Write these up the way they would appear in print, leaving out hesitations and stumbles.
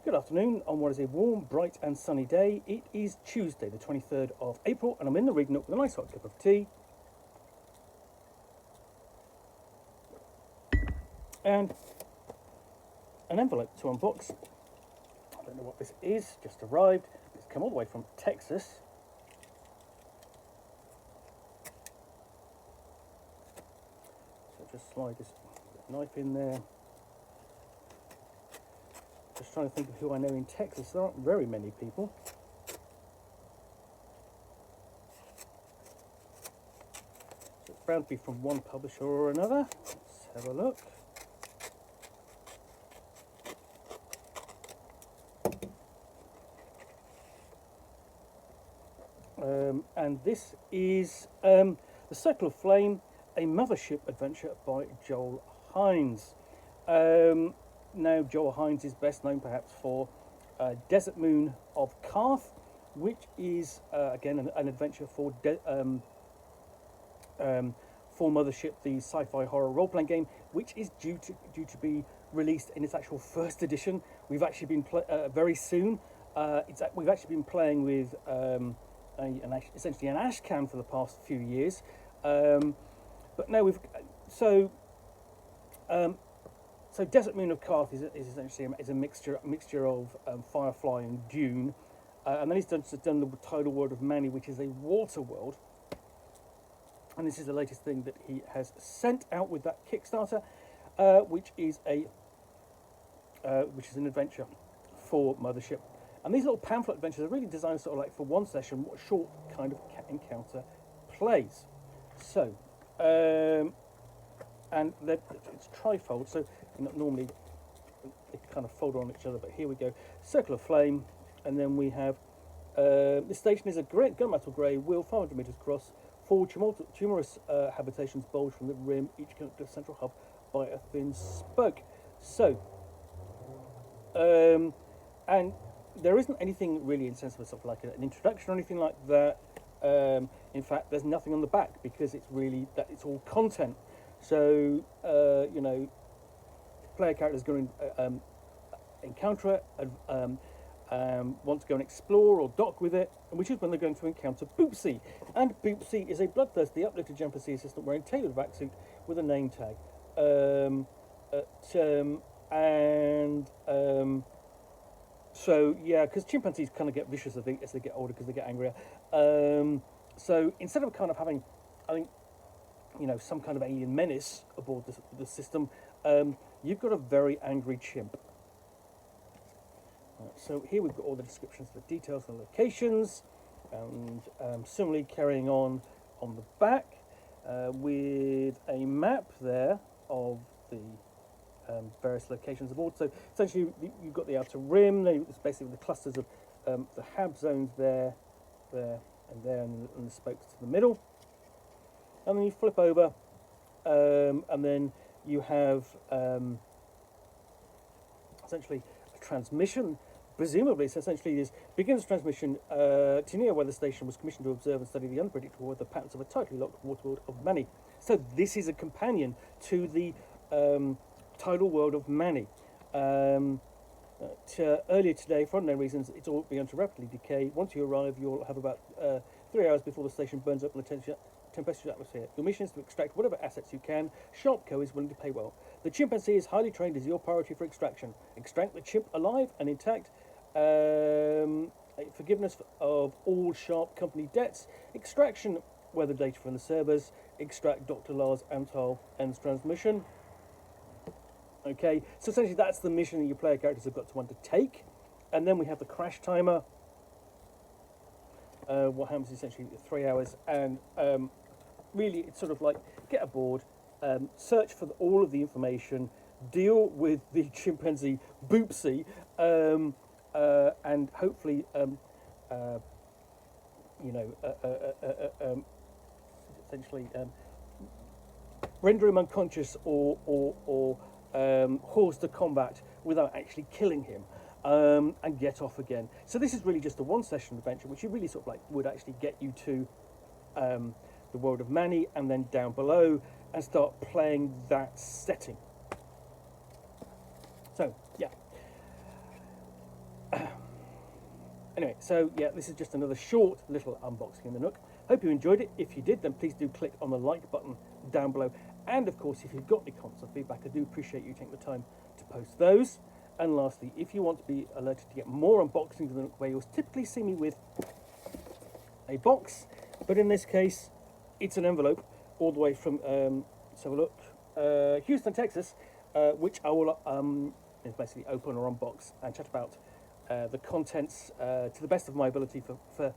Good afternoon on what is a warm, bright and sunny day. It is Tuesday the 23rd of April and I'm in the reading nook with a nice hot cup of tea and an envelope to unbox. I don't know what this is, just arrived. It's come all the way from Texas. So just slide this knife in there. Just trying to think of who I know in Texas. There aren't very many people. So it's bound to be from one publisher or another. Let's have a look. And this is The Circle of Flame, a Mothership adventure by Joel Hines. Now, Joel Hines is best known perhaps for Desert Moon of Karth, which is again an adventure for Mothership, the sci-fi horror role-playing game, which is due to be released in its actual first edition. We've actually been very soon. We've actually been playing with essentially an ashcan for the past few years, but now so Desert Moon of Karth is essentially a mixture of Firefly and Dune, and then he's done the tidal world of Manny, which is a water world, and this is the latest thing that he has sent out with that Kickstarter, which is an adventure for Mothership. And these little pamphlet adventures are really designed sort of like for one session, short kind of encounter plays. So, and it's trifold, so normally they kind of fold on each other, but here we go. Circle of Flame, and then we have this station is a great gunmetal grey wheel, 500 metres across, 4 tumultuous habitations bulge from the rim, each connected to a central hub by a thin spoke. So, and there isn't anything really in sense of sort of like an introduction or anything like that. In fact, there's nothing on the back because it's all content. So, player characters going to encounter it, want to go and explore or dock with it, which is when they're going to encounter Boopsy. And Boopsy is a bloodthirsty, uplifted jumper sea assistant wearing tailored vac suit with a name tag. So yeah, because chimpanzees kind of get vicious, I think, as they get older because they get angrier. So instead of kind of having, I think, some kind of alien menace aboard the system, you've got a very angry chimp. So here we've got all the descriptions, the details, the locations, and similarly carrying on the back with a map there of the various locations aboard. So essentially you've got the outer rim, it's basically the clusters of the hab zones there, and the spokes to the middle. And then you flip over, and then you have essentially a transmission. Presumably, so essentially this begins transmission to near where the station was commissioned to observe and study the unpredictable weather patterns of a tightly locked waterworld of Manny. So this is a companion to the tidal world of Manny. Earlier today, for unknown reasons, it's all begun to rapidly decay. Once you arrive, you'll have about 3 hours before the station burns up in a tempestuous atmosphere. Your mission is to extract whatever assets you can. Sharp Co is willing to pay well. The chimpanzee is highly trained as your priority for extraction. Extract the chimp alive and intact. Forgiveness of all Sharp Company debts. Extraction weather data from the servers. Extract Dr. Lars Antal ends transmission. Okay, so essentially that's the mission that your player characters have got to undertake. And then we have the crash timer. What happens is essentially 3 hours, and really it's sort of like get aboard, search for all of the information, deal with the chimpanzee Boopsy, and hopefully essentially render him unconscious or horse to combat without actually killing him, and get off again. So this is really just a one-session adventure, which you really sort of like would actually get you to the world of Manny and then down below and start playing that setting. So yeah, Anyway, so yeah, this is just another short little unboxing in the Nook. Hope you enjoyed it. If you did, then please do click on the like button down below. And of course, if you've got any comments or feedback, I do appreciate you taking the time to post those. And lastly, if you want to be alerted to get more unboxings of the Nook, where you'll typically see me with a box, but in this case, it's an envelope all the way from, let's have a look, Houston, Texas, which I will basically open or unbox and chat about the contents to the best of my ability for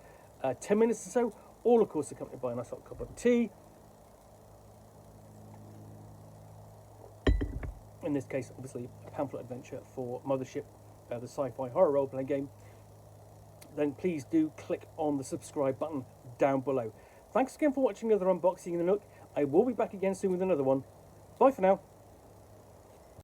10 minutes or so, all of course accompanied by a nice hot cup of tea. In this case, obviously, a pamphlet adventure for Mothership, the sci-fi horror role-playing game. Then please do click on the subscribe button down below. Thanks again for watching another unboxing in the Nook. I will be back again soon with another one. Bye for now.